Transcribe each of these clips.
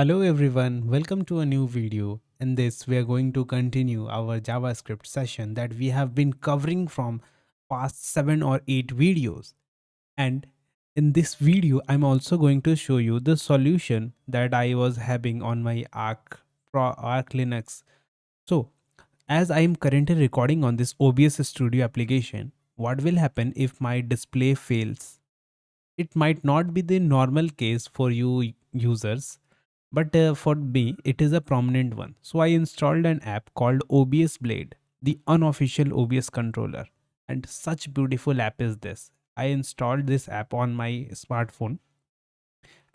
Hello everyone, welcome to a new video. In this, we are going to continue our JavaScript session that we have been covering from past 7 or 8 videos. And in this video, I'm also going to show you the solution that I was having on my Arc Linux. So, as I am currently recording on this OBS Studio application, what will happen if my display fails? It might not be the normal case for you users, but for me it is a prominent one. So I installed an app called OBS Blade, the unofficial OBS controller, and such beautiful app is this. I installed this app on my smartphone,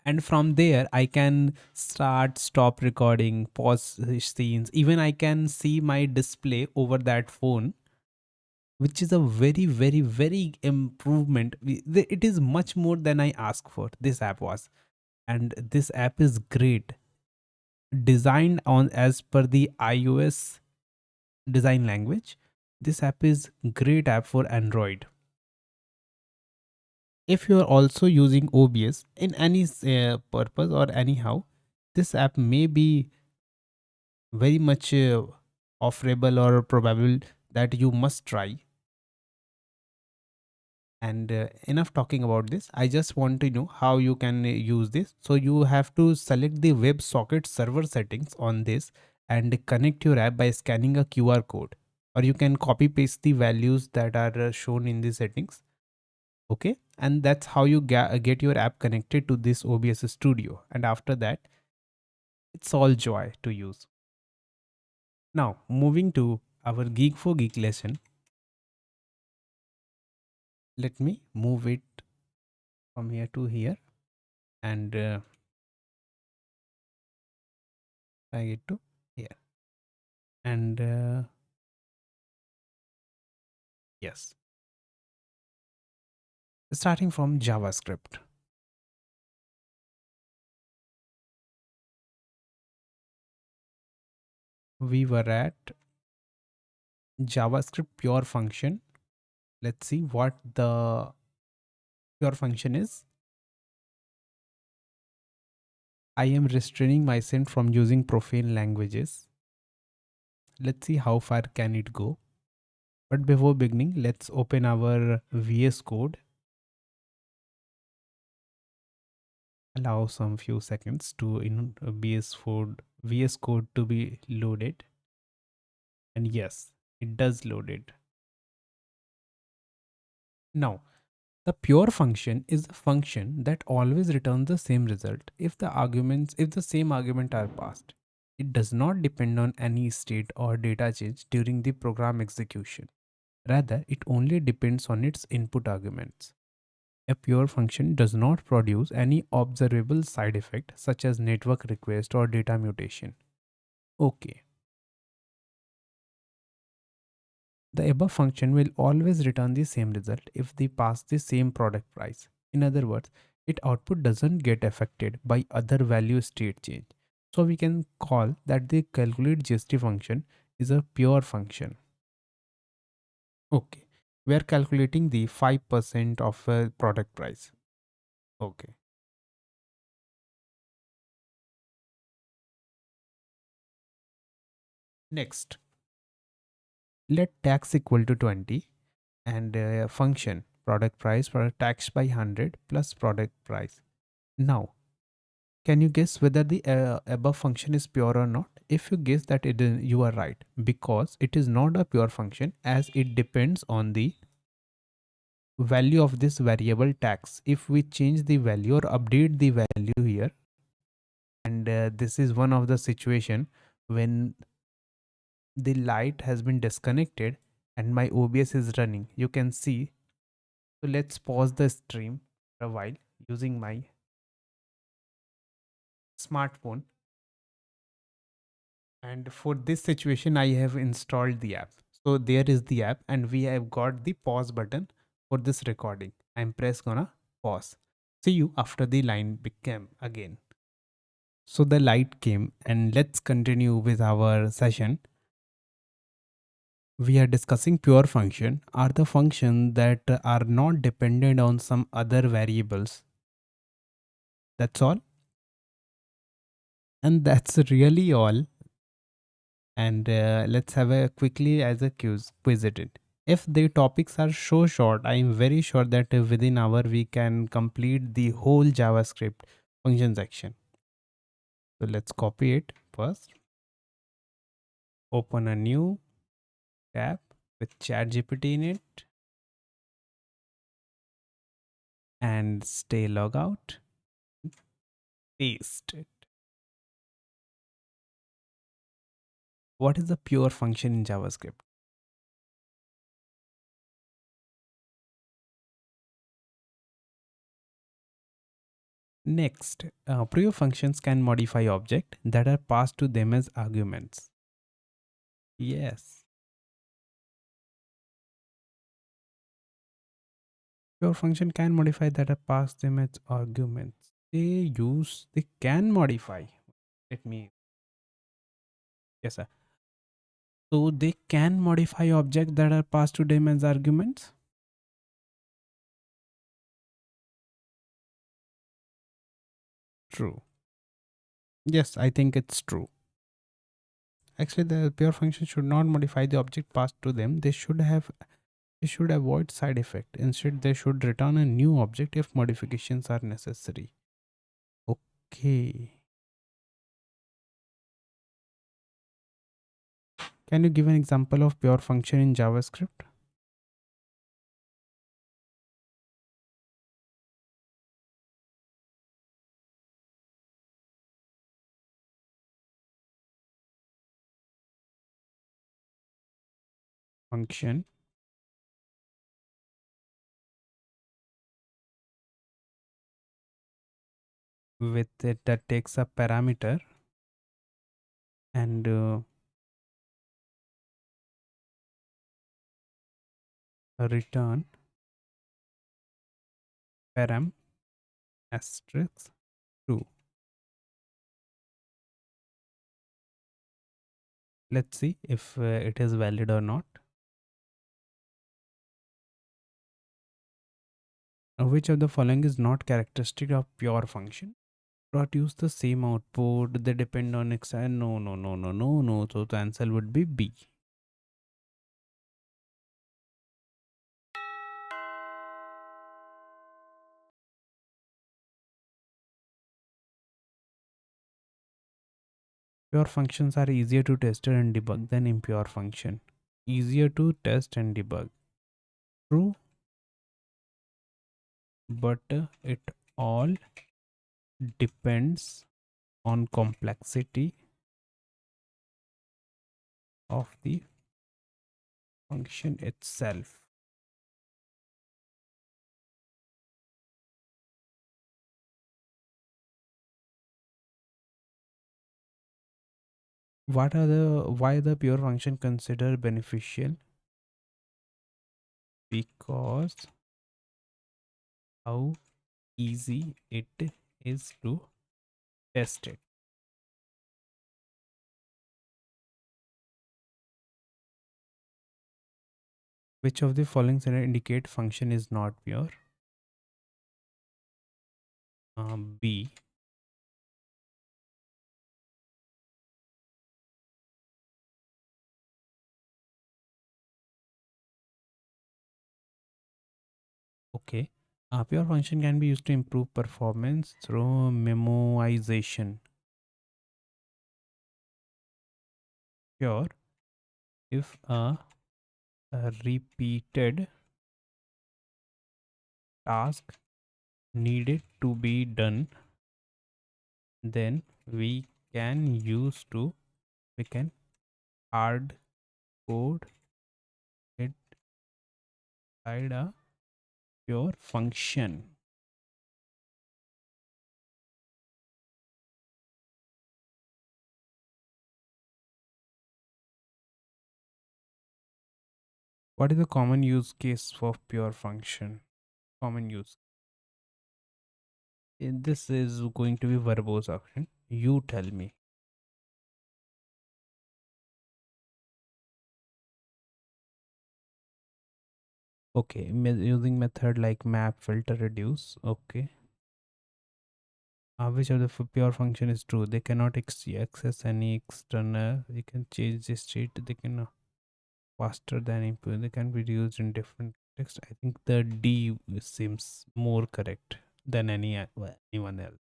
and from there I can start, stop recording, pause scenes, even I can see my display over that phone, which is a very improvement. It is much more than I asked for, this app was. And this app is great, designed on as per the iOS design language. This app is great app for Android. If you are also using OBS in any purpose or anyhow, this app may be very much offerable or probable that you must try. And enough talking about this, I just want to know how you can use this. So you have to select the WebSocket server settings on this and connect your app by scanning a QR code, or you can copy paste the values that are shown in the settings. Okay, and that's how you get your app connected to this OBS Studio, and after that it's all joy to use. Now moving to our Geek for Geek lesson, let me move it from here to here and drag it to here. And yes, starting from JavaScript, we were at JavaScript pure function. Let's see what the pure function is. I am restraining myself from using profane languages. Let's see how far can it go. But before beginning, let's open our VS Code. Allow some few seconds to VS Code to be loaded. And yes, it does load it. Now, the pure function is a function that always returns the same result if the same argument are passed. It does not depend on any state or data change during the program execution. Rather, it only depends on its input arguments. A pure function does not produce any observable side effect such as network request or data mutation. Okay. The above function will always return the same result if they pass the same product price. In other words, its output doesn't get affected by other value state change. So we can call that the calculate GST function is a pure function. Okay. We are calculating the 5% of a product price. Okay. Next, let tax equal to 20 and function product price for tax by 100 plus product price. Now, can you guess whether the above function is pure or not? If you guess that it is, you are right, because it is not a pure function as it depends on the value of this variable tax. If we change the value or update the value here, and this is one of the situation when the light has been disconnected and my OBS is running, you can see. So let's pause the stream for a while using my smartphone. And for this situation, I have installed the app. So there is the app and we have got the pause button for this recording. I'm gonna pause. See you after the line became again. So the light came and let's continue with our session. We are discussing pure function are the function that are not dependent on some other variables. That's all. And that's really all. And let's have a quickly as a quiz it. If the topics are so short, I am very sure that within hour we can complete the whole JavaScript function section. So let's copy it first. Open a new tab with ChatGPT in it and stay log out. Paste it. What is the pure function in JavaScript? Next, pure functions can modify objects that are passed to them as arguments. Yes. Pure function can modify that are passed them as arguments. They can modify. Let me, yes, sir. So they can modify objects that are passed to them as arguments? True. Yes, I think it's true. Actually, the pure function should not modify the object passed to them. They should avoid side effect. Instead, they should return a new object if modifications are necessary. Okay. Can you give an example of pure function in JavaScript? Function with it that takes a parameter and return param asterisk 2. Let's see if it is valid or not. Which of the following is not characteristic of pure function? Produce the same output. They depend on x. No, no, no, no, no, no. So the answer would be B. Pure functions are easier to test and debug than impure function. Easier to test and debug. True, but it all depends on complexity of the function itself. Why the pure function considered beneficial? Because how easy it is to test it. Which of the following scenario indicate function is not pure? B. Okay. A pure function can be used to improve performance through memoization. Pure if a repeated task needed to be done, then can use to we can hard code it inside a pure function. What is the common use case for pure function? Common use. This is going to be verbose option. You tell me. Okay, using method like map, filter, reduce. Okay. Which of the pure function is true? They cannot access any external. You can change the state. They can faster than input. They can be used in different contexts. I think the D seems more correct than anyone else.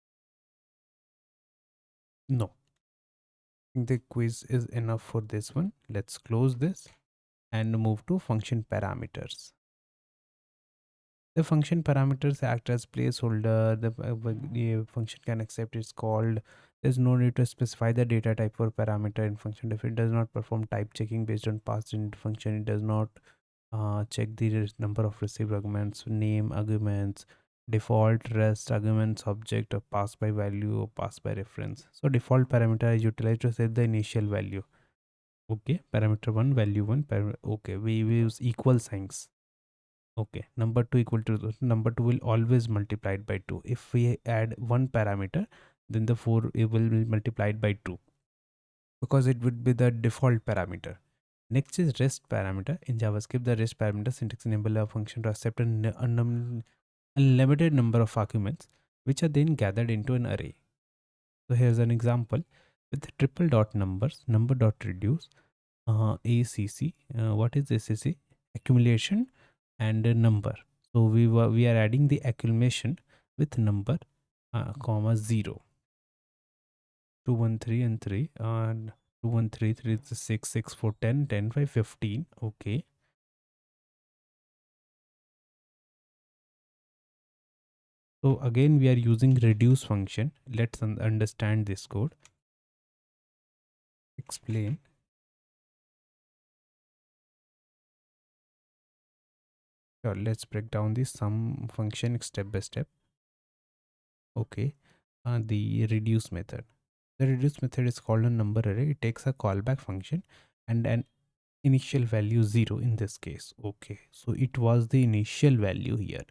No, I think the quiz is enough for this one. Let's close this and move to function parameters. The function parameters act as placeholder. The function can accept it's called. There's no need to specify the data type for parameter in function. If it does not perform type checking based on passed in function, it does not check the number of received arguments, name arguments, default rest arguments, object or pass by value or pass by reference. So default parameter is utilized to set the initial value. Okay, parameter 1, value 1. Okay, we use equal signs. Okay, number 2 equal to number 2 will always multiplied by 2. If we add one parameter, then the 4 it will be multiplied by 2 because it would be the default parameter. Next is rest parameter. In JavaScript, the rest parameter syntax enable a function to accept unlimited number of arguments, which are then gathered into an array. So here's an example with triple dot numbers, number dot reduce, ACC. What is ACC? Accumulation and a number. So we are adding the accumulation with number, comma 0, 2 1 3 and 3, and 2 1 3 3 is 6 6 4 10 10 5 15. Okay. So again we are using reduce function. Let's understand this code. Explain. Sure, let's break down the sum function step by step. Okay. The reduce method. The reduce method is called a number array. It takes a callback function and an initial value 0 in this case. Okay, so it was the initial value here.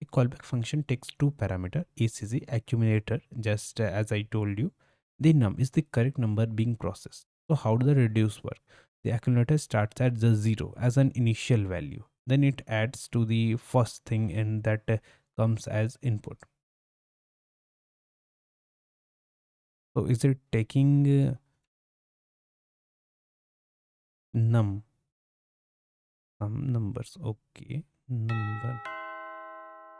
A callback function takes two parameter, ACC accumulator, just as I told you. The num is the correct number being processed. So how does the reduce work? The accumulator starts at the 0 as an initial value. Then it adds to the first thing and that comes as input. So is it taking num, some numbers? Okay,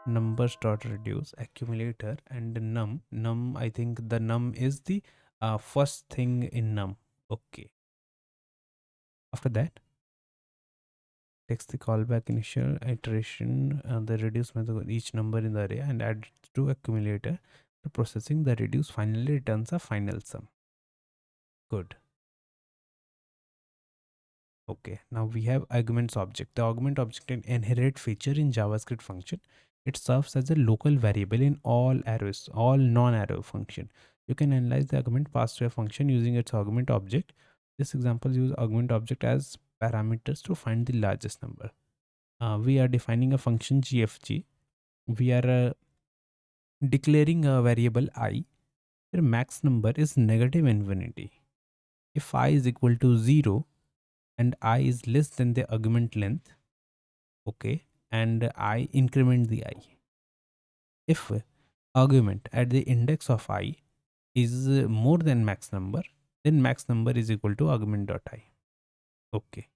numbers dot reduce accumulator and num. I think the num is the first thing in num. Okay, after that takes the callback initial iteration, the reduce method of each number in the array and adds to accumulator to processing the reduce, finally returns a final sum. Good. Okay, now we have arguments object. The argument object an inherent feature in JavaScript function. It serves as a local variable in all arrows, all non-arrow function. You can analyze the argument passed to a function using its argument object. This example use argument object as parameters to find the largest number. We are defining a function gfg. We are declaring a variable I. Where max number is negative infinity. If I is equal to 0, and I is less than the argument length, okay, and I increment the I. If argument at the index of I is more than max number, then max number is equal to argument dot I. Okay,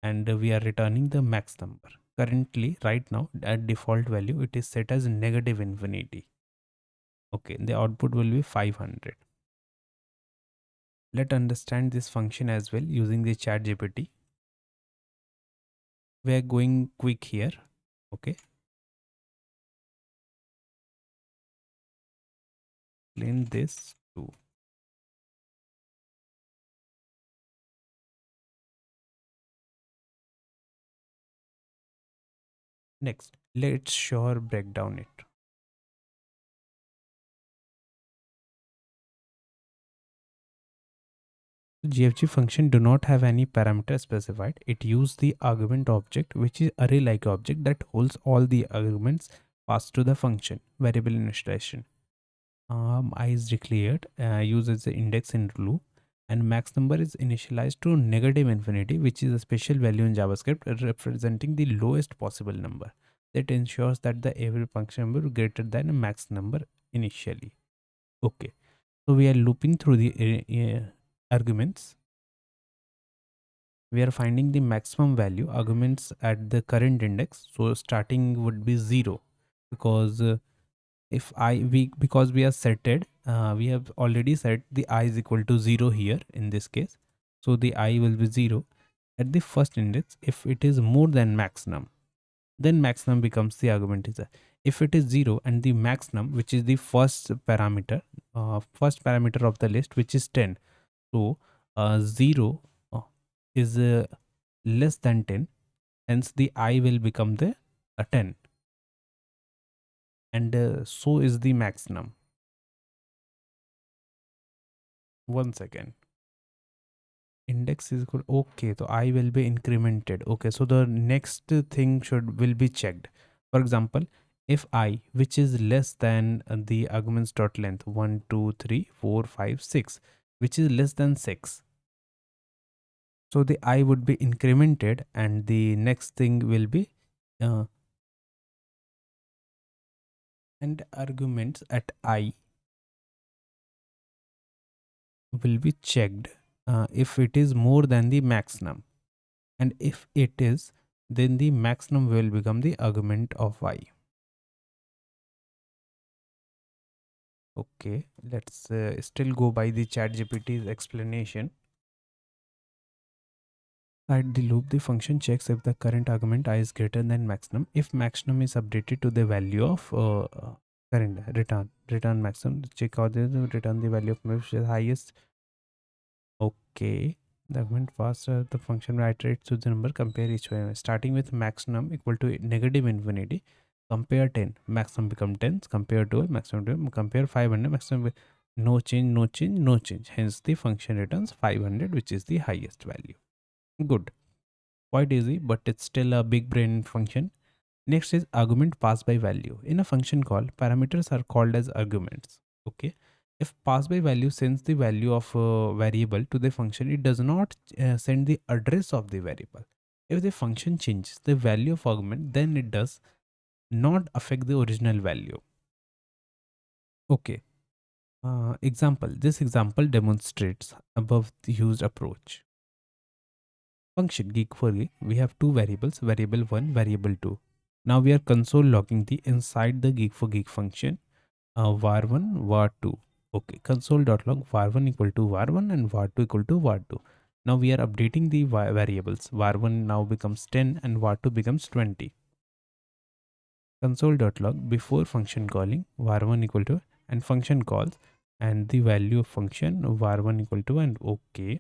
and we are returning the max number. Currently, right now, at default value, it is set as negative infinity. Okay, the output will be 500. Let's understand this function as well using the ChatGPT. We are going quick here. Okay, explain this too. Next, let's sure break down it. GFG function do not have any parameter specified. It uses the argument object, which is array like object that holds all the arguments passed to the function variable initialization. I is declared, uses the index in loop, and max number is initialized to negative infinity, which is a special value in JavaScript representing the lowest possible number. That ensures that the every function number is greater than a max number initially. Okay, so we are looping through the arguments. We are finding the maximum value arguments at the current index. So starting would be 0, because if I we because we are setted, we have already set the I is equal to 0 here in this case. So the I will be 0 at the first index. If it is more than maximum, then maximum becomes the argument is if it is 0 and the maximum, which is the first parameter of the list, which is 10. So 0 uh, is less than 10, hence the I will become the 10, and so is the maximum. One second. Index is equal, okay, so I will be incremented. Okay, so the next thing will be checked. For example, if I, which is less than the arguments dot length 1 2 3 4 5 6, which is less than 6, so the I would be incremented, and the next thing will be uh, and arguments at I will be checked if it is more than the maximum, and if it is, then the maximum will become the argument of I. Okay, let's still go by the ChatGPT's explanation. At the loop, the function checks if the current argument I is greater than maximum. If maximum is updated to the value of current return maximum, check out the return the value of highest. Okay, the argument faster the function will iterate to the number, compare each one starting with maximum equal to negative infinity. Compare 10, maximum become 10, compare 12, maximum 12, compare 500, maximum no change, no change, no change. Hence the function returns 500, which is the highest value. Good, quite easy, but it's still a big brain function. Next is argument passed by value. In a function call, parameters are called as arguments. Okay, if passed by value sends the value of a variable to the function, it does not send the address of the variable. If the function changes the value of argument, then it does not affect the original value. Okay, example. This example demonstrates above the used approach. Function geek for geek, we have two variables, variable 1, variable 2. Now we are console logging the inside the geek for geek function, var1, var2. Okay, console.log var1 equal to var1 and var2 equal to var2. Now we are updating the variables. var1 now becomes 10 and var2 becomes 20. Console.log before function calling var1 equal to and function calls and the value of function var1 equal to and okay.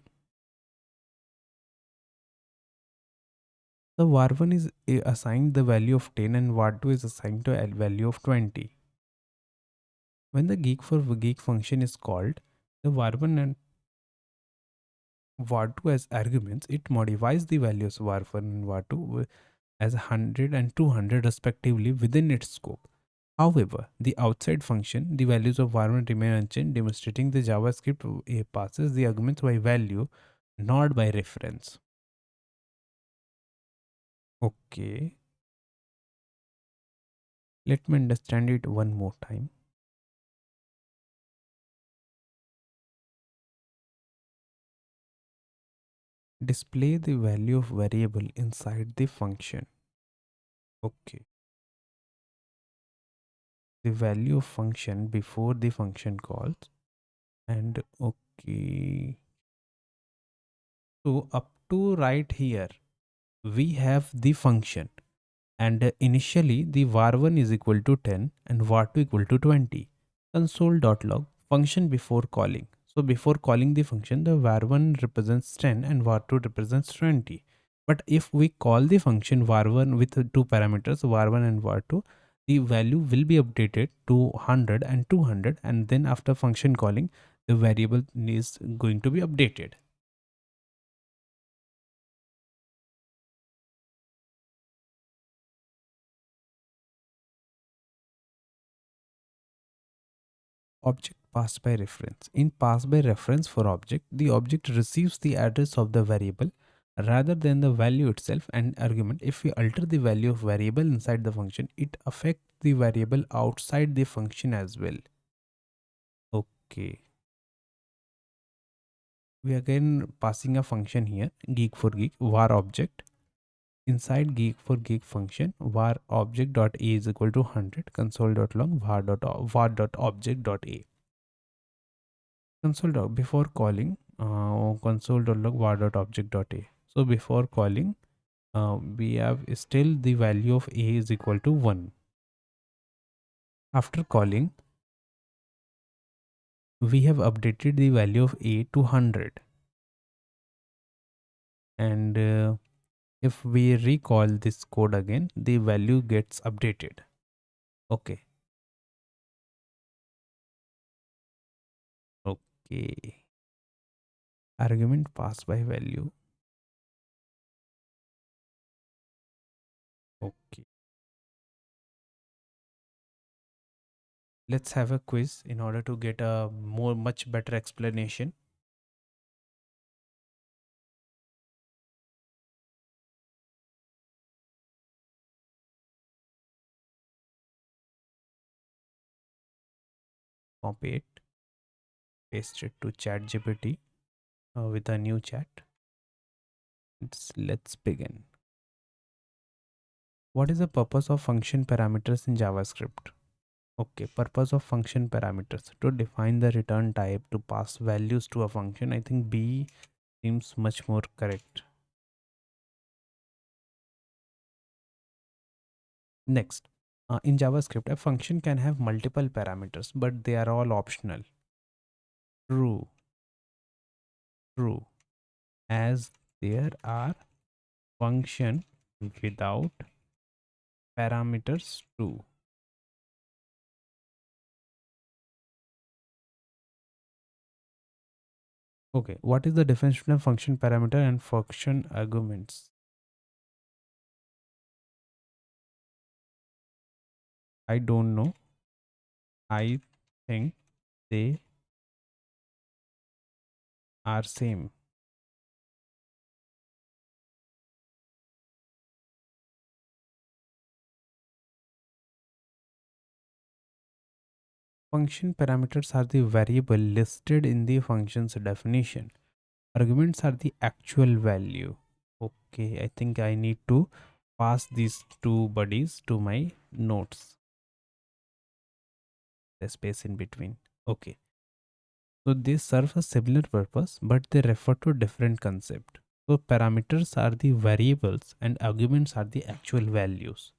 The var1 is assigned the value of 10 and var2 is assigned to a value of 20. When the geek for geek function is called, the var1 and var2 as arguments, it modifies the values var1 and var2 as 100 and 200 respectively within its scope. However, the outside function, the values of var1 remain unchanged, demonstrating the JavaScript passes the arguments by value, not by reference. Okay. Let me understand it one more time. Display the value of variable inside the function. Okay. The value of function before the function calls. And okay. So up to right here, we have the function. And initially the var1 is equal to 10 and var2 equal to 20. Console.log function before calling. So before calling the function, the var1 represents 10 and var2 represents 20. But if we call the function var1 with two parameters, var1 and var2, the value will be updated to 100 and 200, and then after function calling, the variable is going to be updated. Object passed by reference. In pass by reference for object, the object receives the address of the variable rather than the value itself and argument. If we alter the value of variable inside the function, it affects the variable outside the function as well. Okay. We are again passing a function here, geek for geek, var object. Inside geek for geek function, var object dot a is equal to 100, console.log var dot object dot a. Console dot before calling console.log var dot object dot a. So before calling, we have still the value of a is equal to 1. After calling, we have updated the value of a to 100, and if we recall this code again, the value gets updated. Okay. Okay. Argument passed by value. Okay. Let's have a quiz in order to get a much better explanation. Copy it, paste it to ChatGPT with a new chat. Let's begin. What is the purpose of function parameters in JavaScript? Okay, purpose of function parameters to define the return type to pass values to a function. I think B seems much more correct. Next, in JavaScript, a function can have multiple parameters, but they are all optional. True. True. As there are function without parameters too. Okay, what is the difference between a function parameter and function arguments? I don't know. I think they are same. Function parameters are the variable listed in the function's definition. Arguments are the actual value. Okay, I think I need to pass these two buddies to my notes. The space in between. Okay. So they serve a similar purpose, but they refer to different concept. So parameters are the variables and arguments are the actual values.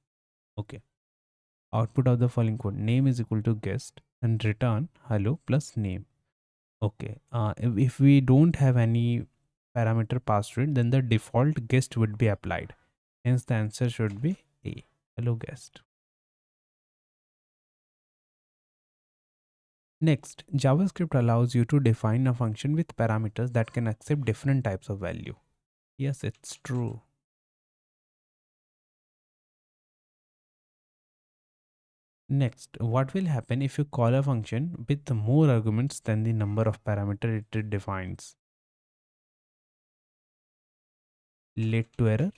Okay. Output of the following code: name is equal to guest and return hello plus name. Okay. If we don't have any parameter passed to it, then the default guest would be applied. Hence the answer should be A. Hello guest. Next, JavaScript allows you to define a function with parameters that can accept different types of value. Yes, it's true. Next, what will happen if you call a function with more arguments than the number of parameters it defines? Lead to error.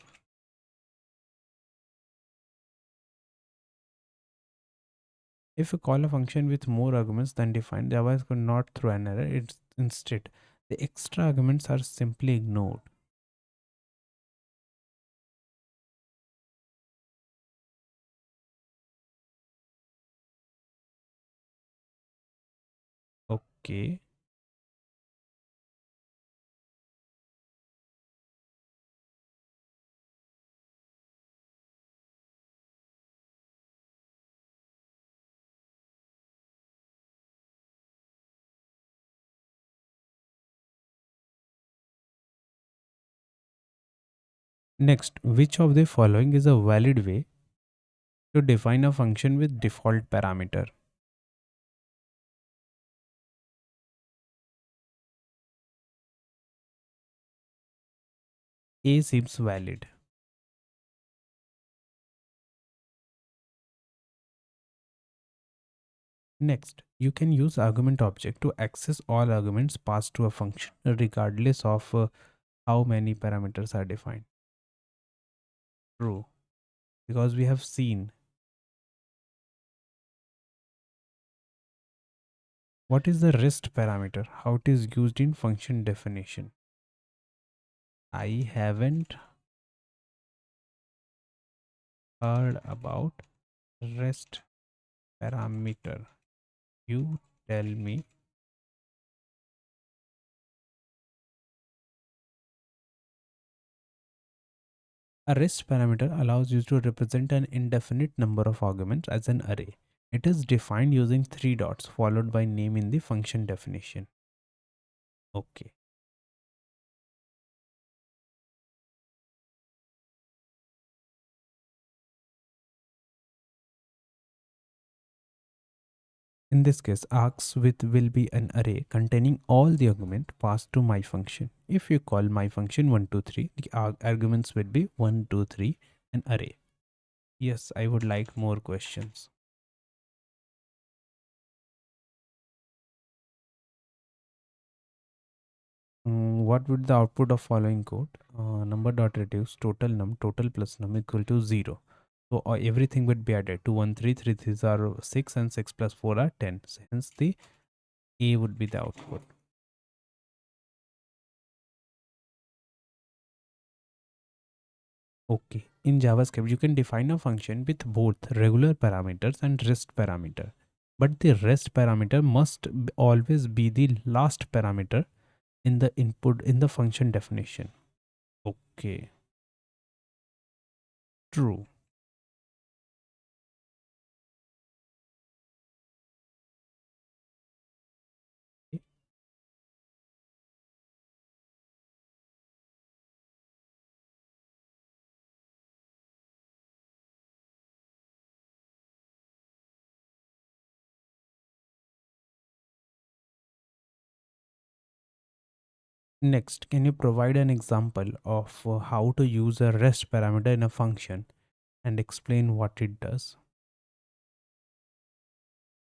If you call a function with more arguments than defined, JavaScript not throw an error. It's instead the extra arguments are simply ignored. Okay. Next, which of the following is a valid way to define a function with default parameter? A seems valid. Next, you can use argument object to access all arguments passed to a function regardless of how many parameters are defined. True, because we have seen What is the rest parameter? How it is used in function definition? I haven't heard about rest parameter. You tell me. A rest parameter allows you to represent an indefinite number of arguments as an array. It is defined using three dots followed by name in the function definition. Okay. In this case, args with will be an array containing all the argument passed to my function. If you call my function 123, the arguments will be 1, 2, 3, an array. Yes, I would like more questions. What would the output of following code? Number dot reduce total plus num equal to 0. So everything would be added. 2, 1, 3, 3, 3 are 6 and 6 plus 4 are 10. So hence the A would be the output. Okay. In JavaScript, you can define a function with both regular parameters and rest parameter. But the rest parameter must always be the last parameter in the input in the function definition. Okay. True. Next, can you provide an example of how to use a rest parameter in a function and explain what it does?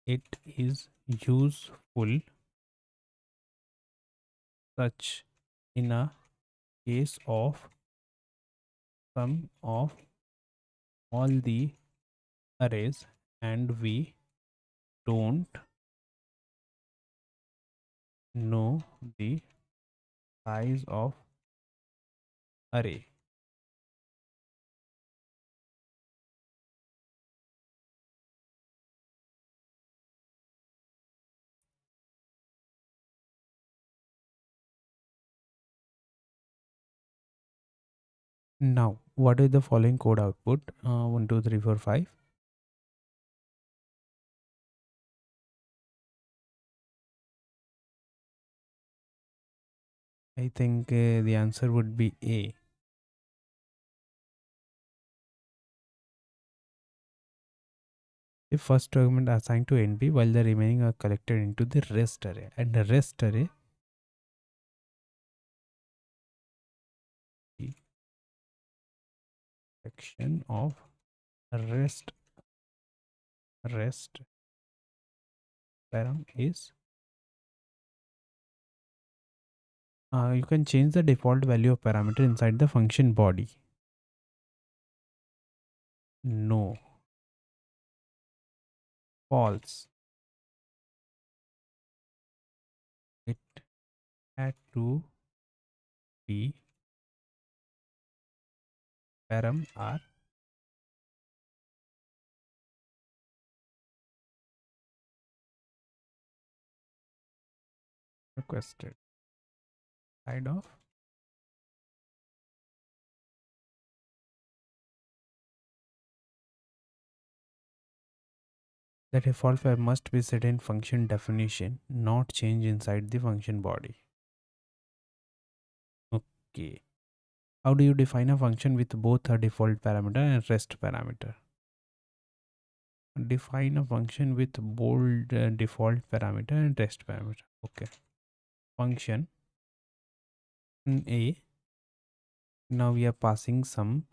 It is useful such in a case of sum of all the arrays and we don't know the size of array. Now, what is the following code output? 1, 2, 3, 4, 5. I think the answer would be A. The first argument assigned to NP while the remaining are collected into the rest array. And the rest array, the section of rest param is you can change the default value of parameter inside the function body. No. False. It had to be param are requested. Side of the default value must be set in function definition, not change inside the function body. Okay. How do you define a function with both a default parameter and rest parameter? Define a function with bold default parameter and rest parameter. Okay. Function A. Now we are passing some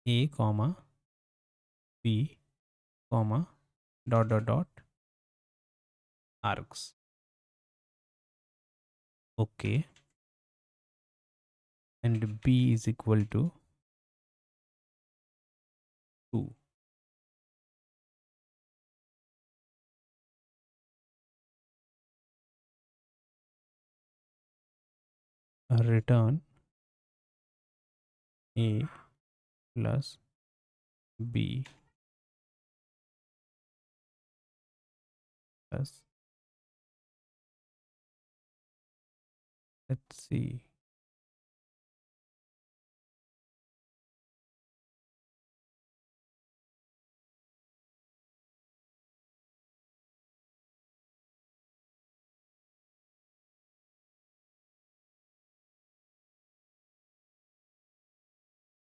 A comma B comma dot args. Okay. And B is equal to 2. return a plus b plus, let's see.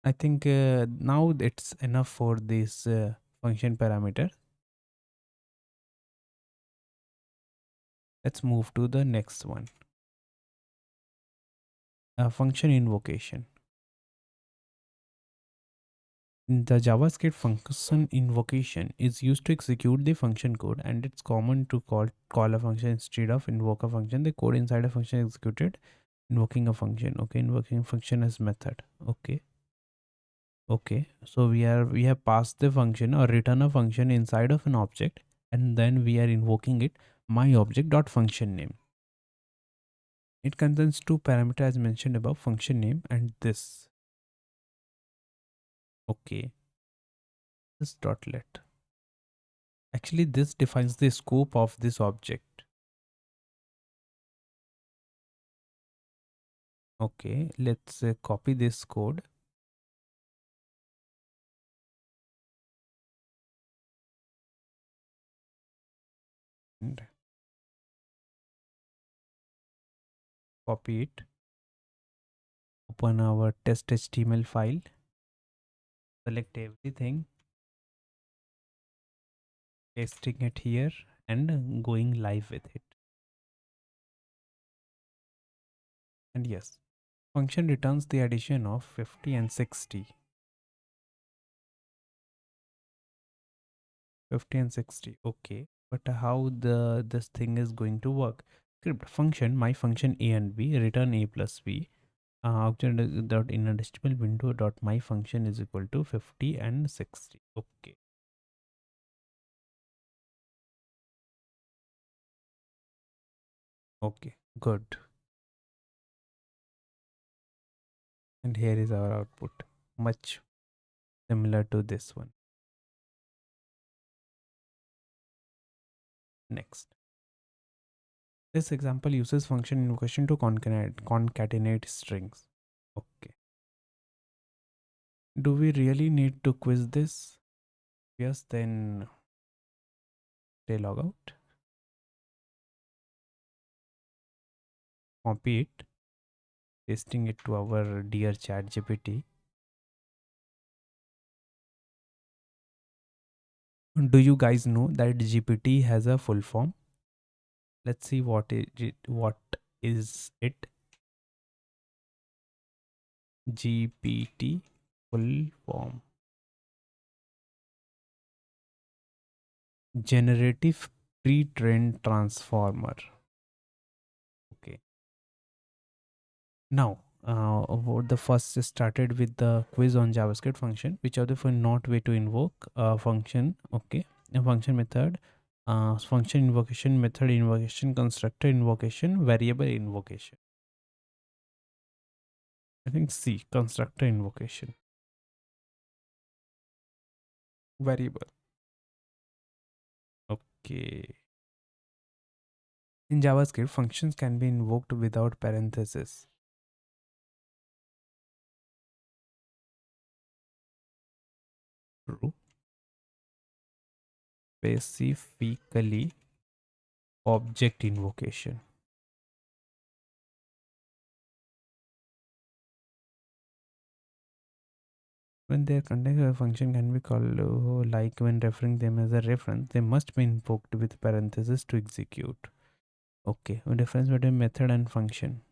I think now it's enough for this function parameter. Let's move to the next one. Function invocation. The JavaScript function invocation is used to execute the function code, and it's common to call a function instead of invoke a function. The code inside a function executed invoking a function. Okay, invoking a function as method. Okay. Okay, so we have passed the function or written a function inside of an object, and then we are invoking it, my object dot function name. It contains two parameters as mentioned above, function name and this. Okay, this dot let. Actually, this defines the scope of this object. Okay, let's copy this code and copy it. Open our test HTML file. Select everything, pasting it here, and going live with it. And yes, function returns the addition of 50 and 60. 50 and 60. Okay, but how this thing is going to work? Script function, my function a and b, return a plus b. Object dot in a decimal window dot my function is equal to 50 and 60. Okay. Okay, good. And here is our output, much similar to this one. Next, this example uses function invocation to concatenate strings. Okay, do we really need to quiz this? Yes, then they log out, copy it, pasting it to our dear ChatGPT. Do you guys know that GPT has a full form? Let's see what is it. What is it? GPT full form. Generative pre-trained transformer. Okay. Now, the first started with the quiz on JavaScript function, which are the not way to invoke a function. Okay, a function method, function invocation, method invocation, constructor invocation, variable invocation. I think C, constructor invocation, variable. Okay. In JavaScript, functions can be invoked without parentheses. True. Specifically, object invocation. When their context function can be called, like when referring them as a reference, they must be invoked with parentheses to execute. Okay, a difference between method and function.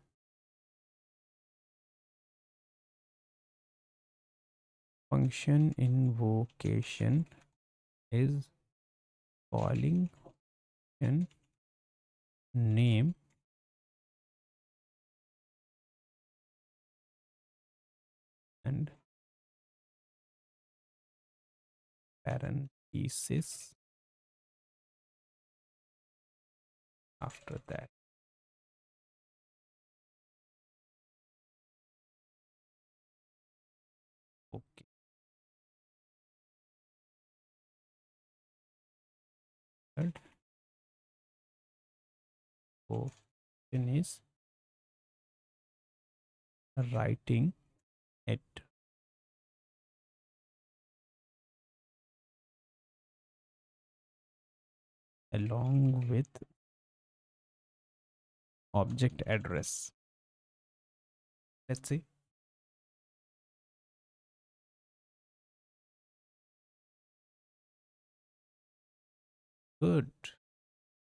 Function invocation is calling an name and parenthesis after that. Okay. Third option is writing it along with object address. Let's see. Good.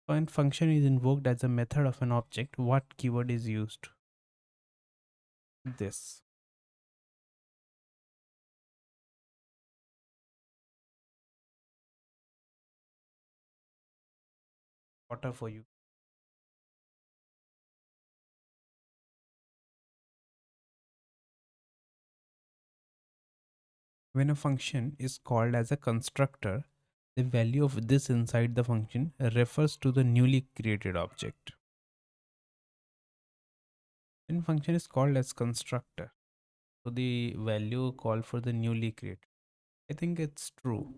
When function is invoked as a method of an object, what keyword is used? This. Water for you. When a function is called as a constructor, the value of this inside the function refers to the newly created object. When function is called as constructor, so the value called for the newly created. I think it's true.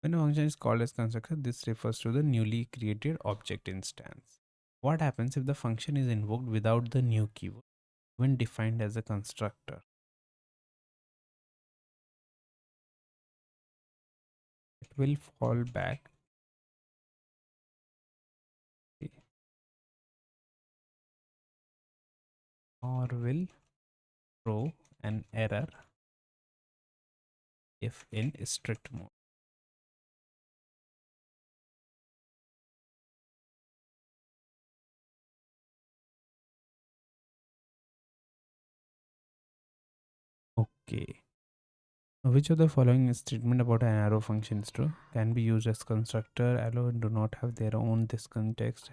When a function is called as constructor, this refers to the newly created object instance. What happens if the function is invoked without the new keyword when defined as a constructor? It will fall back or will throw an error if in strict mode. Okay. Which of the following statement about an arrow function is true? Can be used as constructor. Arrow do not have their own this context.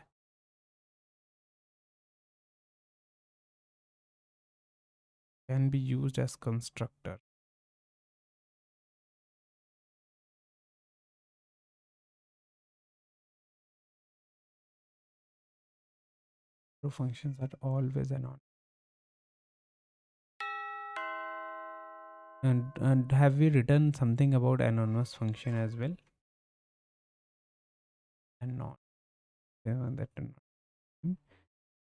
Can be used as constructor. Arrow functions are always anonymous. And have we written something about anonymous function as well? And not that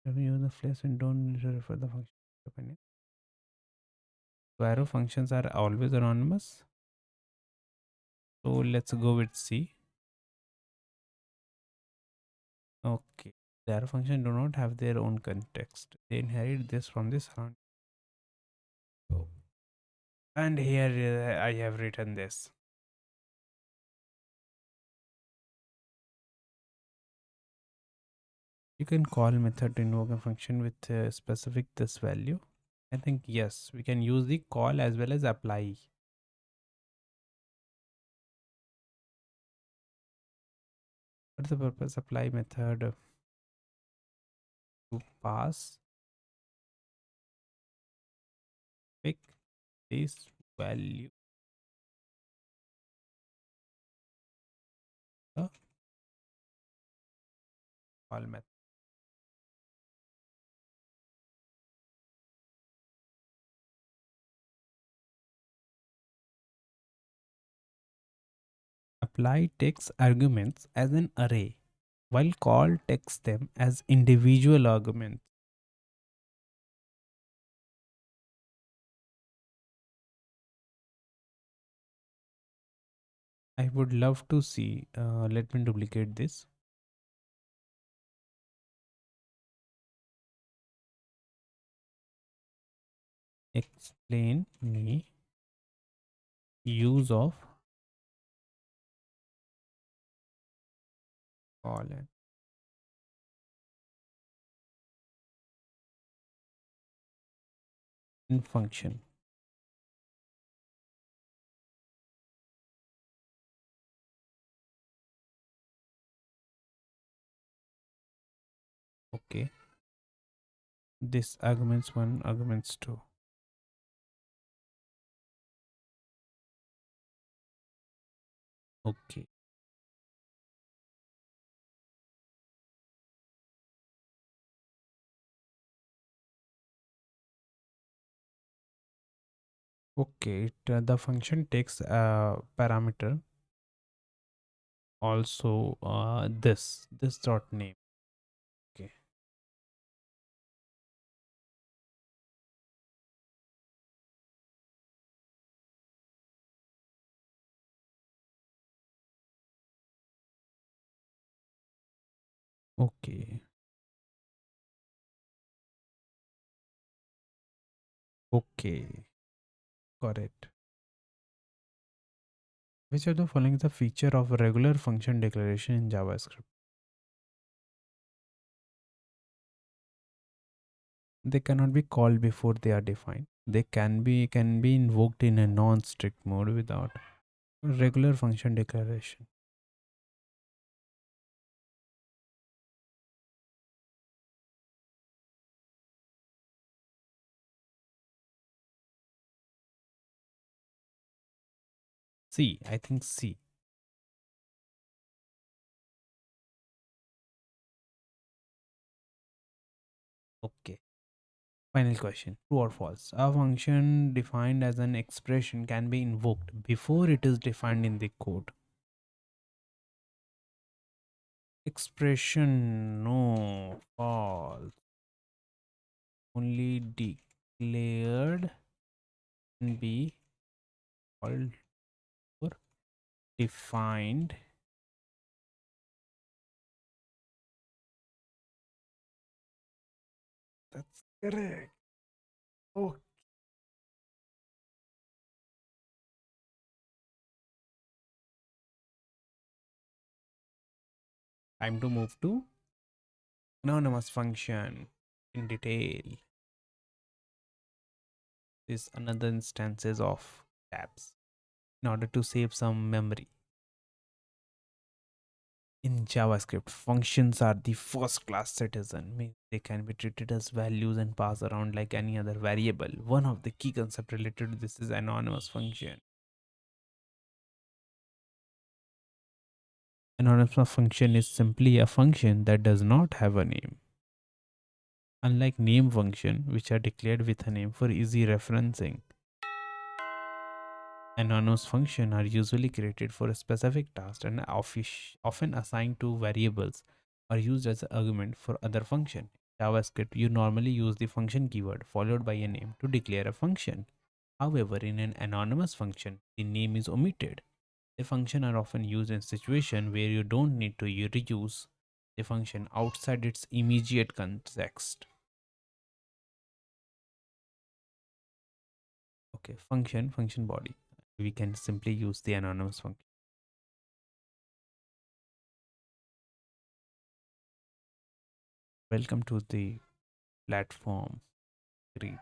have you use the flash and don't need to refer the function opinion. So arrow functions are always anonymous. So let's go with C. Okay. The arrow function do not have their own context. They inherit this from the surrounding. Oh. And here I have written this. You can call method to invoke a function with specific this value. I think yes, we can use the call as well as apply. What's the purpose? Apply method to pass pick this value. The call method. Apply takes arguments as an array, while call takes them as individual arguments. I would love to see. Let me duplicate this. Explain me use of call and function. Okay. This arguments one, arguments two. Okay. Okay, the function takes a parameter, also this dot name. Okay. Okay. Okay. Got it. Which of the following is a feature of regular function declaration in JavaScript? They cannot be called before they are defined. They can be invoked in a non-strict mode without regular function declaration. C, I think C. Okay. Final question. True or false? A function defined as an expression can be invoked before it is defined in the code. Expression, no. False. Only declared can be called or defined. That's correct. Oh, time to move to anonymous function in detail. This another instances of tabs in order to save some memory. In JavaScript, functions are the first class citizen, means they can be treated as values and pass around like any other variable. One of the key concepts related to this is anonymous function. Anonymous function is simply a function that does not have a name. Unlike name function, which are declared with a name for easy referencing, anonymous functions are usually created for a specific task and often assigned to variables or used as an argument for other function. JavaScript, you normally use the function keyword followed by a name to declare a function. However, in an anonymous function, the name is omitted. The function are often used in situations where you don't need to reuse the function outside its immediate context. Okay, function body. We can simply use the anonymous function. Welcome to the platform. Great.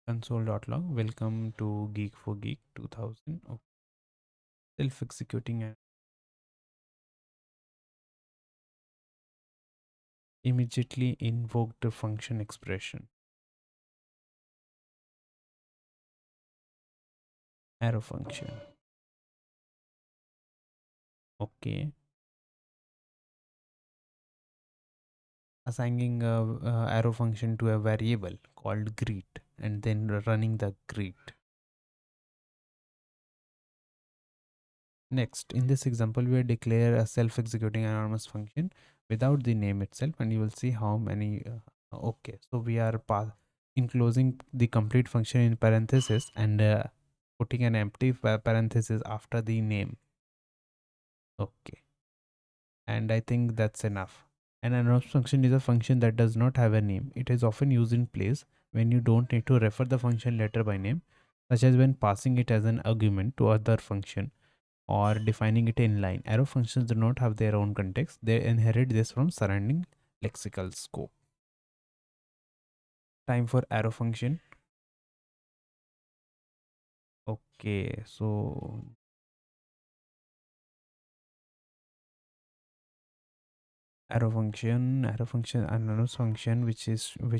Console.log. Welcome to Geek for Geek 2000. Oh, self-executing and immediately invoke the function expression. Arrow function. Okay. Assigning a arrow function to a variable called greet and then running the greet. Next, in this example, we declare a self-executing anonymous function without the name itself, and you will see how many. Okay, so we are enclosing the complete function in parenthesis and putting an empty parenthesis after the name. Okay, and I think that's enough. An anonymous function is a function that does not have a name. It is often used in place when you don't need to refer the function letter by name, such as when passing it as an argument to other function or defining it in line. Arrow functions do not have their own context. They inherit this from surrounding lexical scope. Time for arrow function. Okay, so, Arrow function, anonymous function, which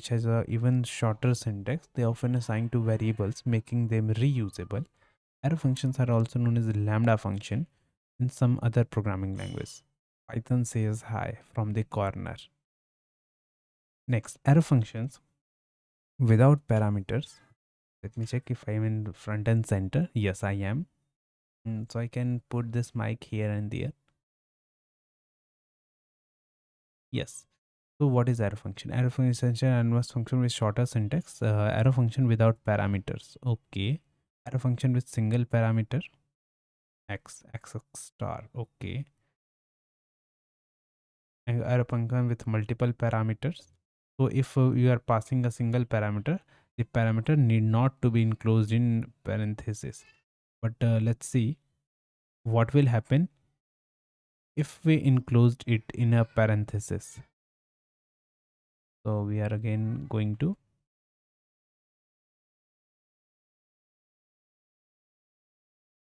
has a even shorter syntax. They often assign to variables, making them reusable. Arrow functions are also known as lambda function in some other programming language. Python says hi from the corner. Next, arrow functions without parameters. Let me check if I'm in front and center. Yes, I am. So I can put this mic here and there. Yes. So what is arrow function? Arrow function is essentially an anonymous function with shorter syntax. Arrow function without parameters. Okay. Arrow function with single parameter. X star. Okay. And arrow function with multiple parameters. So if you are passing a single parameter, the parameter need not to be enclosed in parenthesis. But let's see what will happen if we enclosed it in a parenthesis. So we are again going to,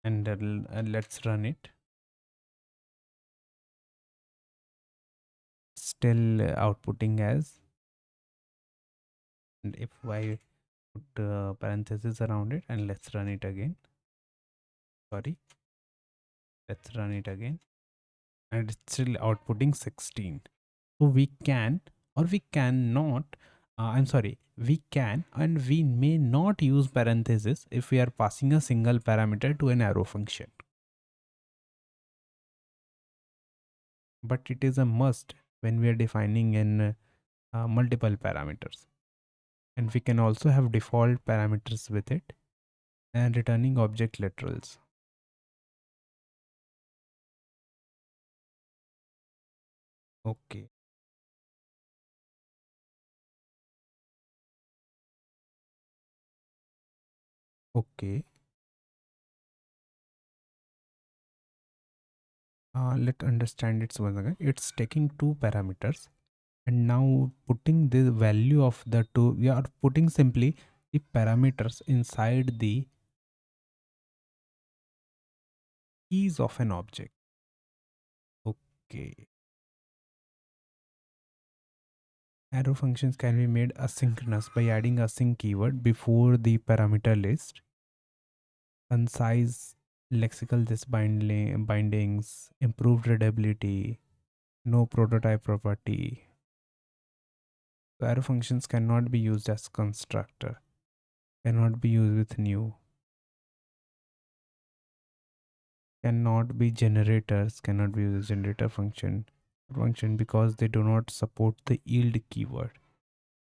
and let's run it. Still outputting as, and if I put parenthesis around it, and let's run it again. Sorry, let's run it again, and it's still outputting 16. So we can, or we cannot, I'm sorry, we can and we may not use parenthesis if we are passing a single parameter to an arrow function. But it is a must when we are defining in multiple parameters. And we can also have default parameters with it and returning object literals. Okay. Okay. Let's understand it once again. It's taking two parameters and now putting the value of the two. We are putting simply the parameters inside the keys of an object. Okay. Arrow functions can be made asynchronous by adding a async keyword before the parameter list. Concise lexical bindings, improved readability, no prototype property. So arrow functions cannot be used as constructor, cannot be used with new, cannot be generators, cannot be used as generator function because they do not support the yield keyword.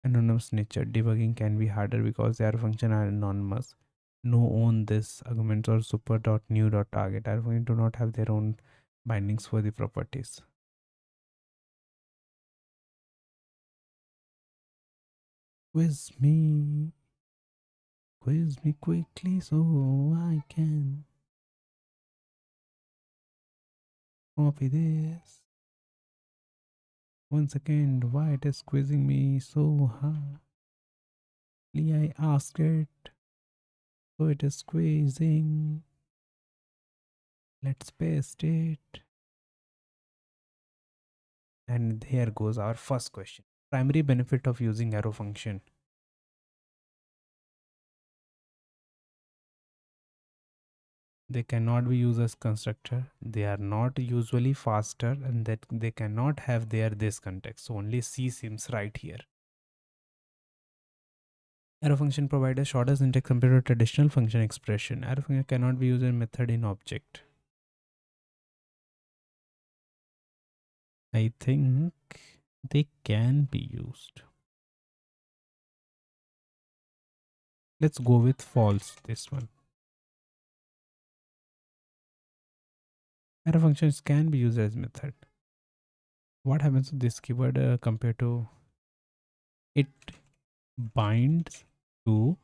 Anonymous nature debugging can be harder because the arrow function are anonymous. No own this arguments or super.new.target. Arrow function do not have their own bindings for the properties. Quiz me quickly so I can copy this. 1 second, why it is quizzing me so hard? I asked it, so it is squeezing. Let's paste it. And here goes our first question. Primary benefit of using arrow function. They cannot be used as constructor. They are not usually faster and that they cannot have this context. So only C seems right here. Arrow function provides a shorter syntax compared to traditional function expression. Arrow function cannot be used as method in object. I think they can be used. Let's go with false, this one. Arrow functions can be used as method. What happens to this keyword compared to it binds to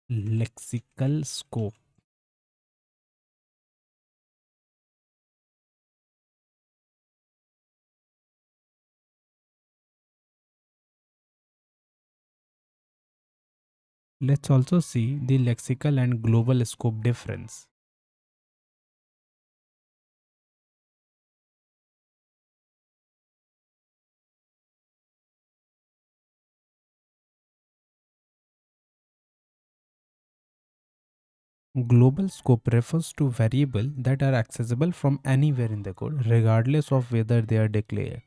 lexical scope? Let's also see the lexical and global scope difference. Global scope refers to variables that are accessible from anywhere in the code, regardless of whether they are declared.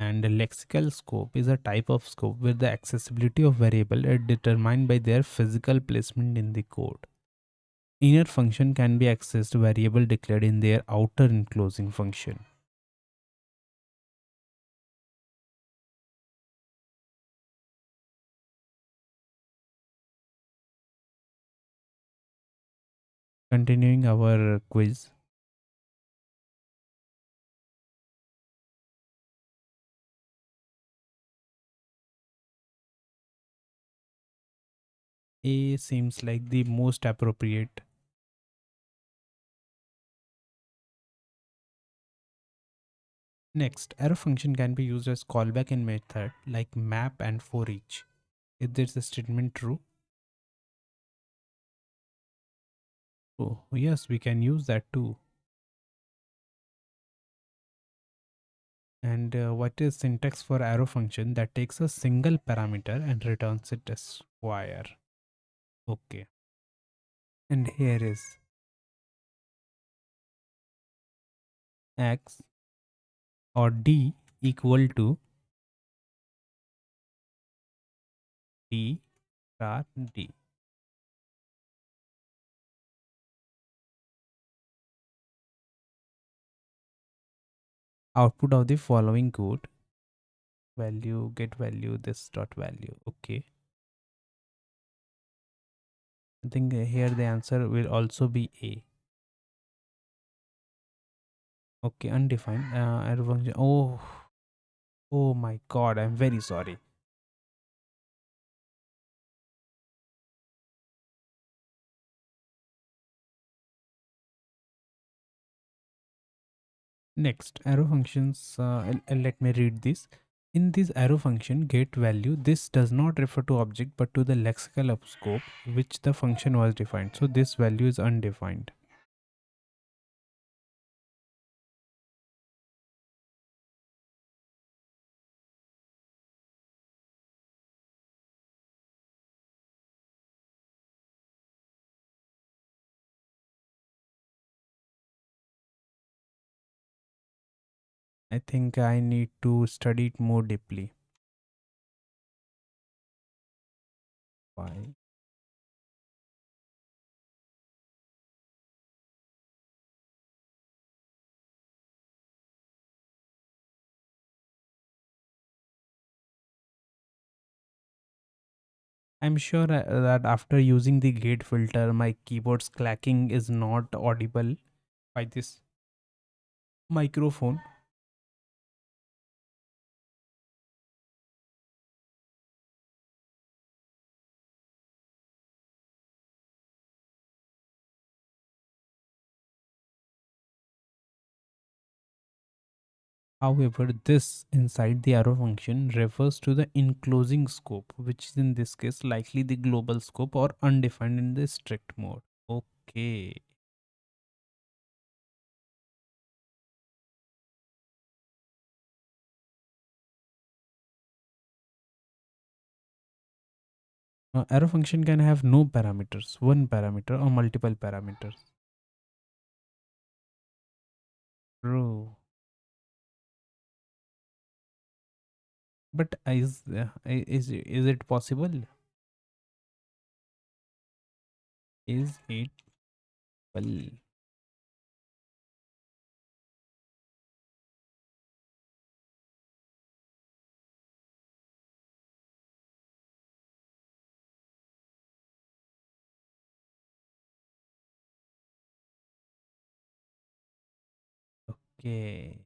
And a lexical scope is a type of scope where the accessibility of variable is determined by their physical placement in the code. Inner function can be accessed variable declared in their outer enclosing function. Continuing our quiz. A seems like the most appropriate. Next, arrow function can be used as callback in method like map and for each. Is this statement true? Oh, yes, we can use that too. And what is syntax for arrow function that takes a single parameter and returns it as square? Okay. And here is x or d equal to d star d. Output of the following code: value, get value, this dot value. Okay. I think here the answer will also be A. Okay, undefined arrow function. Oh my god, I'm very sorry. Next, arrow functions. Let me read this. In this arrow function get value, this does not refer to object but to the lexical scope which the function was defined. So this value is undefined. I think I need to study it more deeply. Why? I'm sure that after using the gate filter, my keyboard's clacking is not audible by this microphone. However, this inside the arrow function refers to the enclosing scope, which is in this case likely the global scope or undefined in the strict mode. Okay. Arrow function can have no parameters, one parameter or multiple parameters. True. But is it possible? Is it well? Okay.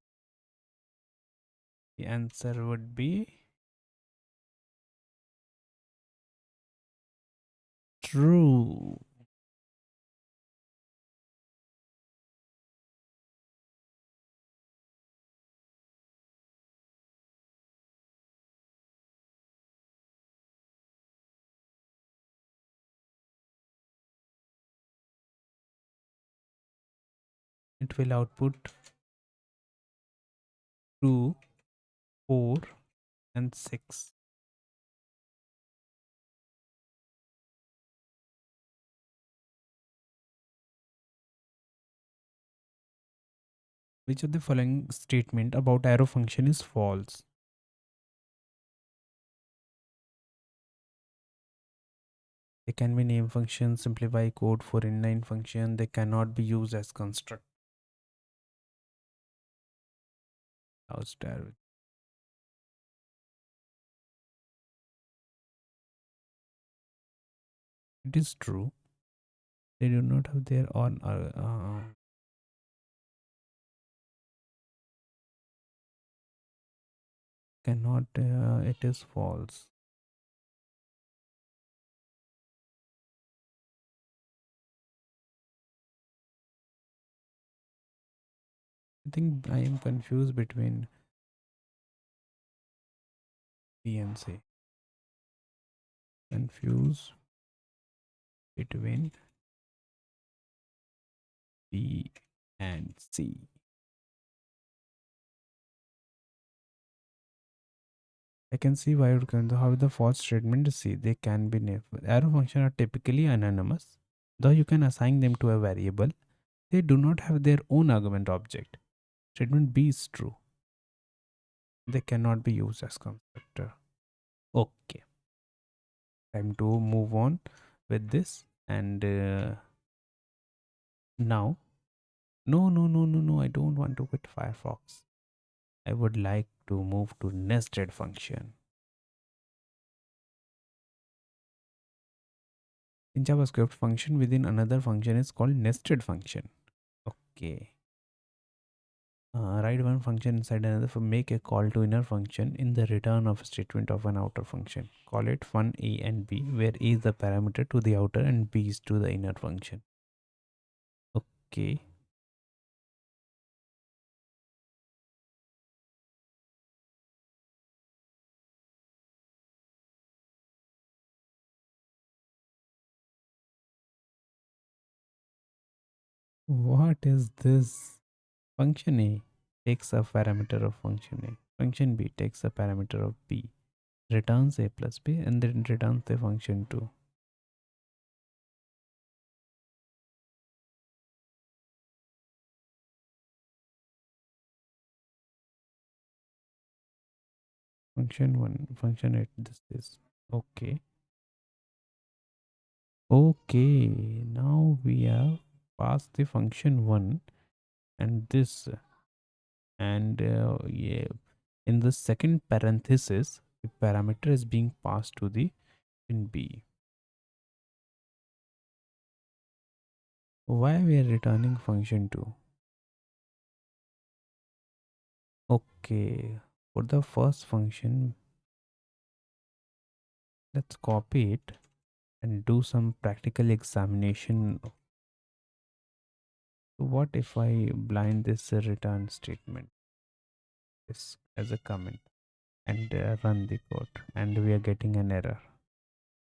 The answer would be true. It will output 2, 4, and 6. Which of the following statement about arrow function is false? They can be name functions, simplify code for inline function. They cannot be used as construct. House arrow. It is true. They do not have their own. Cannot. It is false. I think I am confused between B and C. Confused between B and C. I can see why it can how the false statement is C. They can be name. Arrow function are typically anonymous, though you can assign them to a variable. They do not have their own argument object. Statement B is true. They cannot be used as constructor. Okay, time to move on with this. And now, no. I don't want to quit Firefox. I would like to move to nested function. In JavaScript, function within another function is called nested function. Okay. Write one function inside another for make a call to inner function in the return of statement of an outer function. Call it fun A and B, where A is the parameter to the outer and B is to the inner function. Okay. What is this? Function A takes a parameter of function A. Function B takes a parameter of B. Returns A plus B and then returns the function 2. Function 1, function 8, this is. Okay. Okay, now we have passed the function 1 and this, and yeah, in the second parenthesis the parameter is being passed to the in B. Why we are returning function 2? Okay, for the first function, let's copy it and do some practical examination. So what if I blind this return statement this as a comment and run the code, and we are getting an error?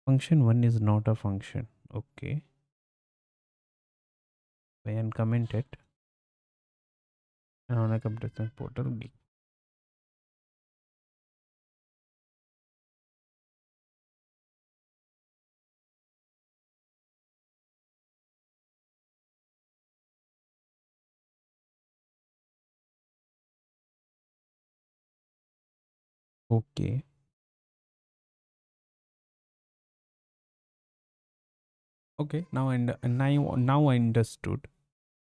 Function 1 is not a function. Okay, I uncomment it and on a computer portal. Okay, okay, now I understood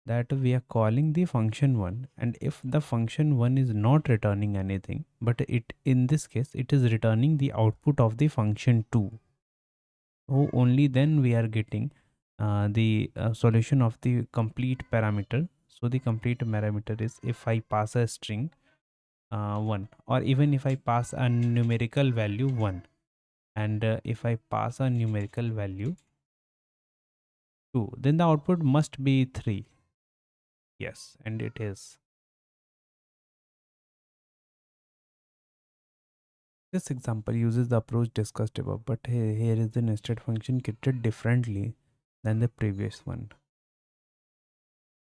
that we are calling the function 1, and if the function 1 is not returning anything, but it in this case it is returning the output of the function 2, so only then we are getting the solution of the complete parameter. So the complete parameter is if I pass a string 1, or even if I pass a numerical value 1, and if I pass a numerical value 2, then the output must be 3. Yes, and it is. This example uses the approach discussed above, but here is the nested function created differently than the previous one.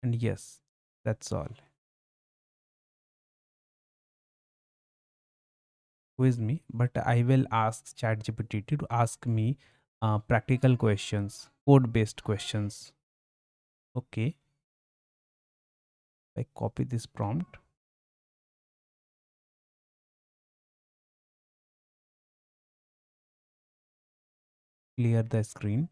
And yes, that's all. Quiz me, but I will ask ChatGPT to ask me practical questions, code based questions. Okay. I copy this prompt, clear the screen.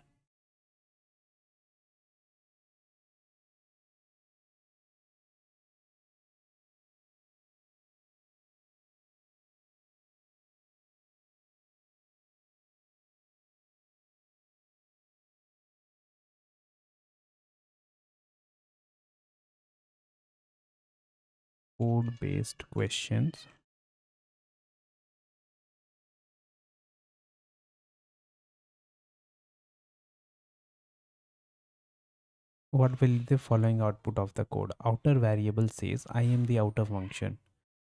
Code based questions. What will the following output of the code? Outer variable says I am the outer function.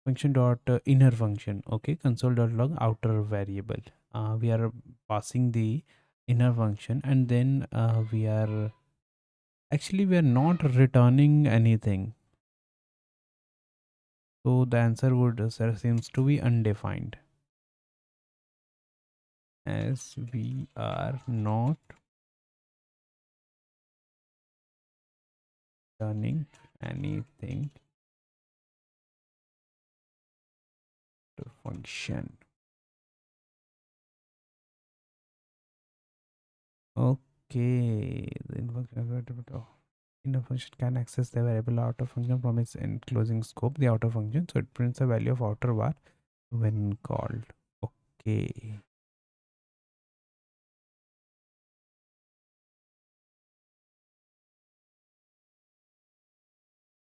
Function dot inner function. Okay, console dot log outer variable. We are passing the inner function, and then we are not returning anything. So the answer would seems to be undefined, as we are not returning anything to function. Okay, the inner function can access the variable outer function from its enclosing scope, the outer function. So it prints the value of outer var when called. Okay.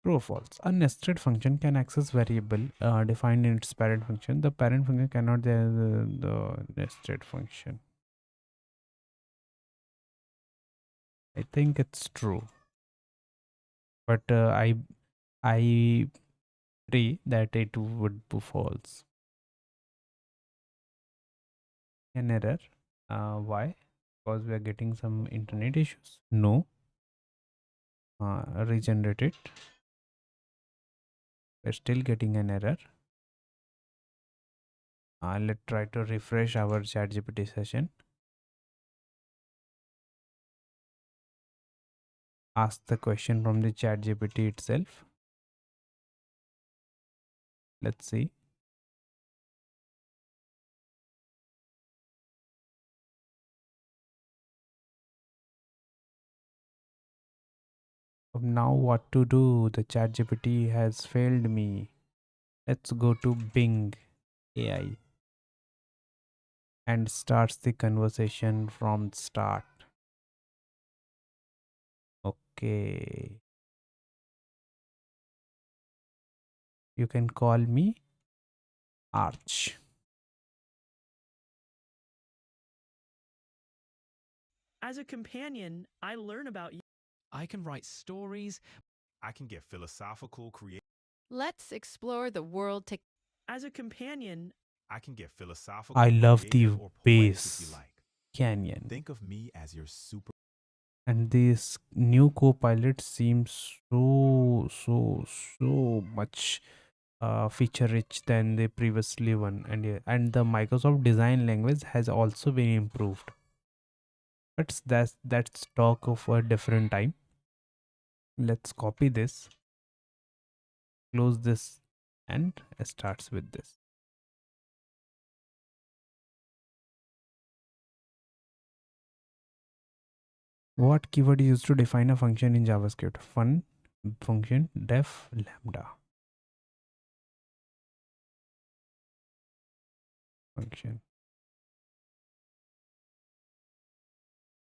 True or false? A nested function can access variable defined in its parent function. The parent function cannot the nested function. I think it's true, but I pray that it would be false. An error. Why? Because we are getting some internet issues. No. Regenerate it. We're still getting an error. Let's try to refresh our ChatGPT session. Ask the question from the ChatGPT itself. Let's see. Now what to do? The ChatGPT has failed me. Let's go to Bing AI and starts the conversation from start. Okay. You can call me Arch. As a companion, I learn about you. I can write stories. I can get philosophical, creative. Let's explore the world together. As a companion, I can get philosophical, I love creative, the or poetic if you bass like. canyon. Think of me as your super. And this new Copilot seems so much feature rich than the previously one, and and the Microsoft design language has also been improved. But that's talk of a different time. Let's copy this, close this, and starts with this. What keyword is used to define a function in JavaScript? Fun function def lambda function.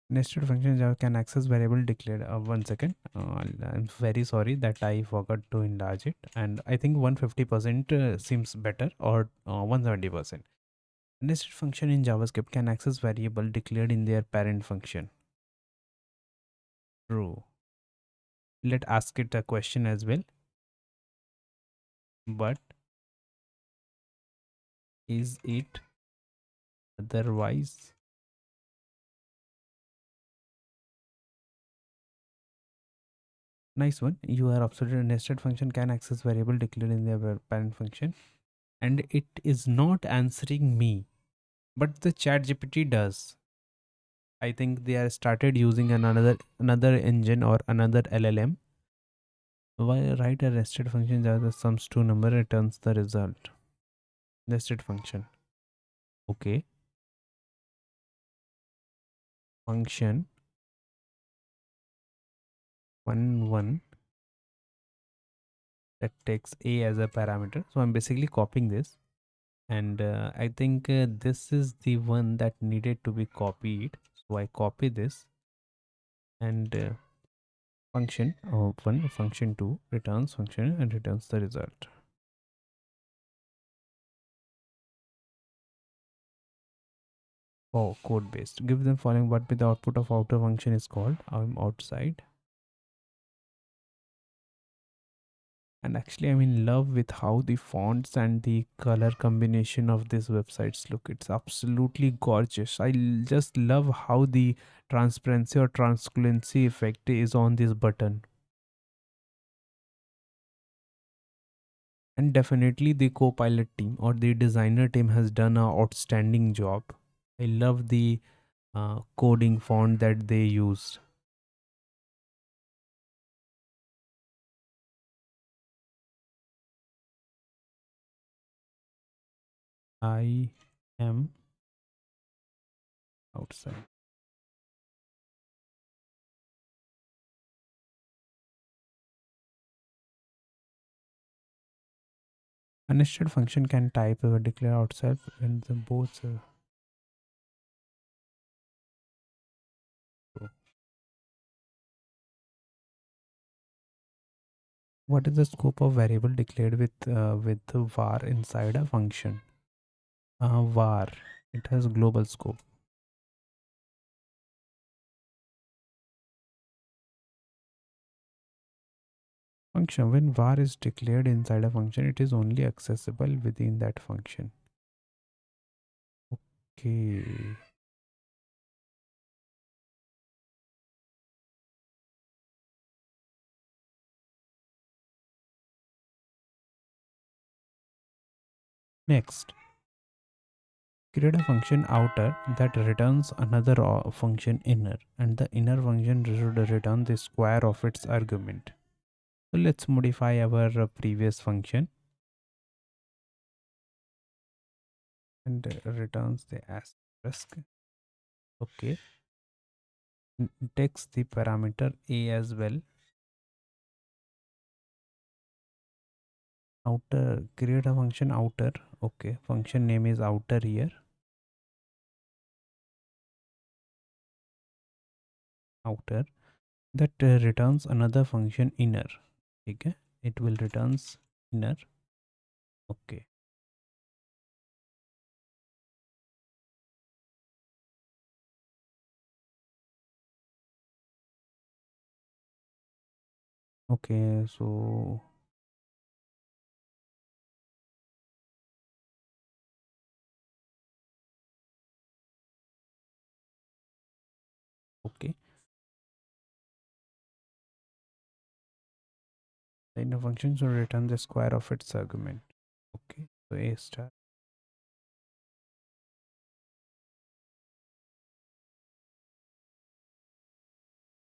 Nested function Java can access variable declared. 1 second. I'm very sorry that I forgot to enlarge it, and I think 150% seems better, or 170%. Nested function in JavaScript can access variable declared in their parent function. True. Let ask it a question as well. But is it otherwise? Nice one. You are absolutely. Nested function can access variable declared in their parent function, and it is not answering me, but the chat GPT does. I think they are started using another engine or another LLM. Why write a nested function that the sums two number returns the result? Nested function. Okay. Function 1 1 that takes a as a parameter. So I'm basically copying this, and I think this is the one that needed to be copied. So I copy this, and function 1 function 2 returns function and returns the result. Oh, code based. Give them following what be the output of outer function is called. I'm outside. And actually, I'm in love with how the fonts and the color combination of these websites look. It's absolutely gorgeous. Just love how the transparency or translucency effect is on this button. And definitely the co-pilot team or the designer team has done an outstanding job. I love the coding font that they used. I am outside. A nested function can type or declare outside and the both. What is the scope of variable declared with var inside a function? Var. It has global scope. Function. When var is declared inside a function, it is only accessible within that function. Okay. Next, create a function outer that returns another function inner, and the inner function should return the square of its argument. So let's modify our previous function and returns the asterisk. Okay. Takes the parameter a as well. Outer, create a function outer. Okay, function name is outer here. Outer that returns another function inner. Okay, it will returns inner. Okay. Okay, so okay, the inner function should return the square of its argument. Okay, so a star.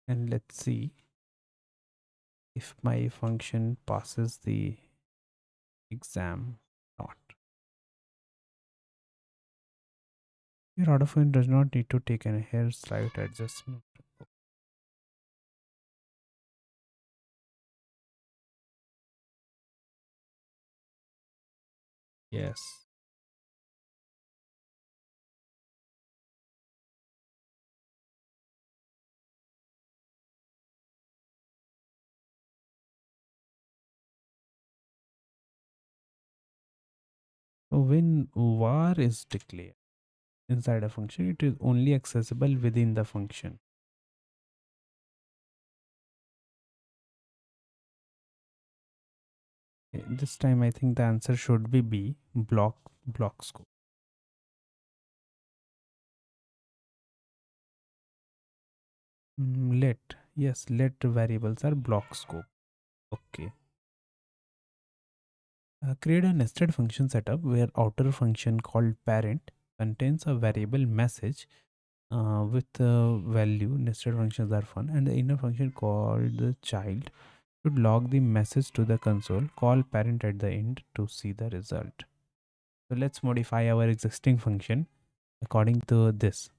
And let's see if my function passes the exam or not. Your order function does not need to take any hair slight adjustment. Yes. So when var is declared inside a function, it is only accessible within the function. This time I think the answer should be B, block scope. Let variables are block scope. Okay. Create a nested function setup where outer function called parent contains a variable message with value. Nested functions are fun, and the inner function called the child To log the message to the console, call parent at the end to see the result. So let's modify our existing function according to this.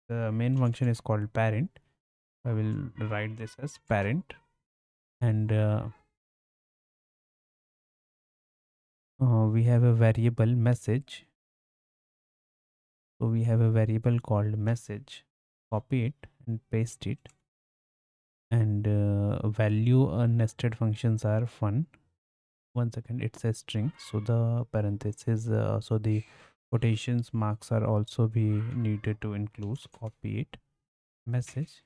The main function is called parent. I will write this as parent, and we have a variable message. So we have a variable called message. Copy it and paste it. And value nested functions are fun. One second, it's a string, so the parentheses, so the quotations marks are also be needed to include. Copy it, message.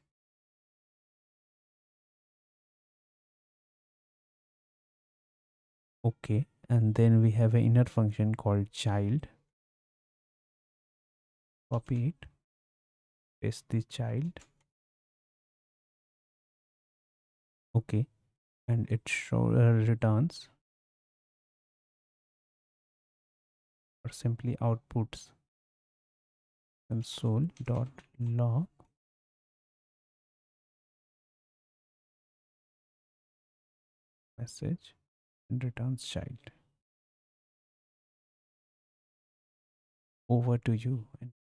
Okay, and then we have an inner function called child. Copy it, paste the child. Okay, and it returns or simply outputs console.log message and returns child. Over to you. And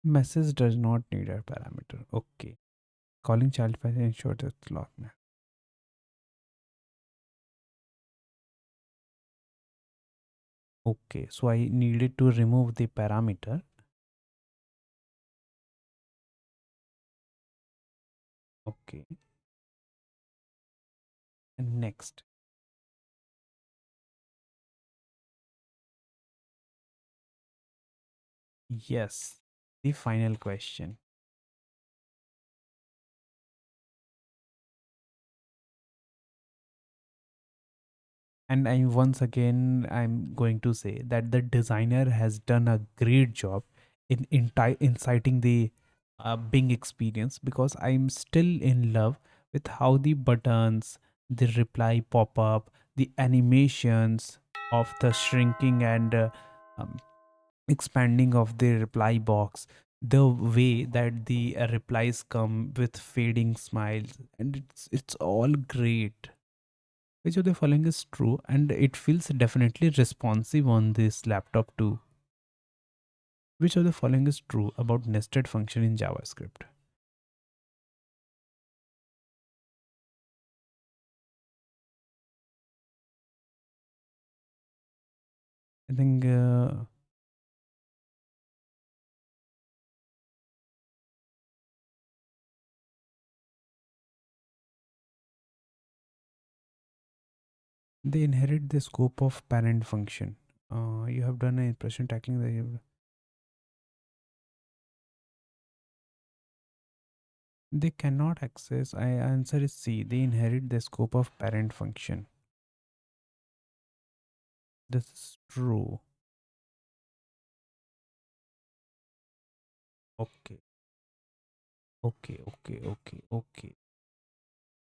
message does not need a parameter. Okay, calling child function ensure that log. Okay, so I needed to remove the parameter. Okay, and next. Yes, the final question. And once again, I'm going to say that the designer has done a great job in inciting the Bing experience, because I'm still in love with how the buttons, the reply pop up, the animations of the shrinking and um, expanding of the reply box, the way that the replies come with fading smiles, and it's all great. Which of the following is true? And it feels definitely responsive on this laptop too. Which of the following is true about nested function in JavaScript? I think they inherit the scope of parent function. You have done an impression tackling the. They cannot access. I answer is C. They inherit the scope of parent function. This is true. Okay. Okay. Okay. Okay. Okay.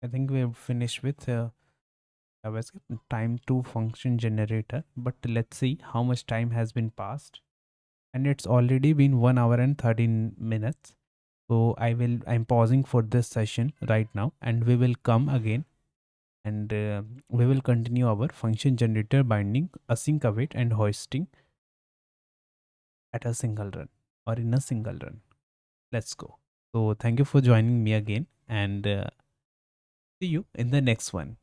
I think we have finished with JavaScript time to function generator. But let's see how much time has been passed. And it's already been 1 hour and 13 minutes. So I'm pausing for this session right now, and we will come again, and we will continue our function generator binding, async await, and hoisting at a single run or in a single run. Let's go. So thank you for joining me again, and see you in the next one.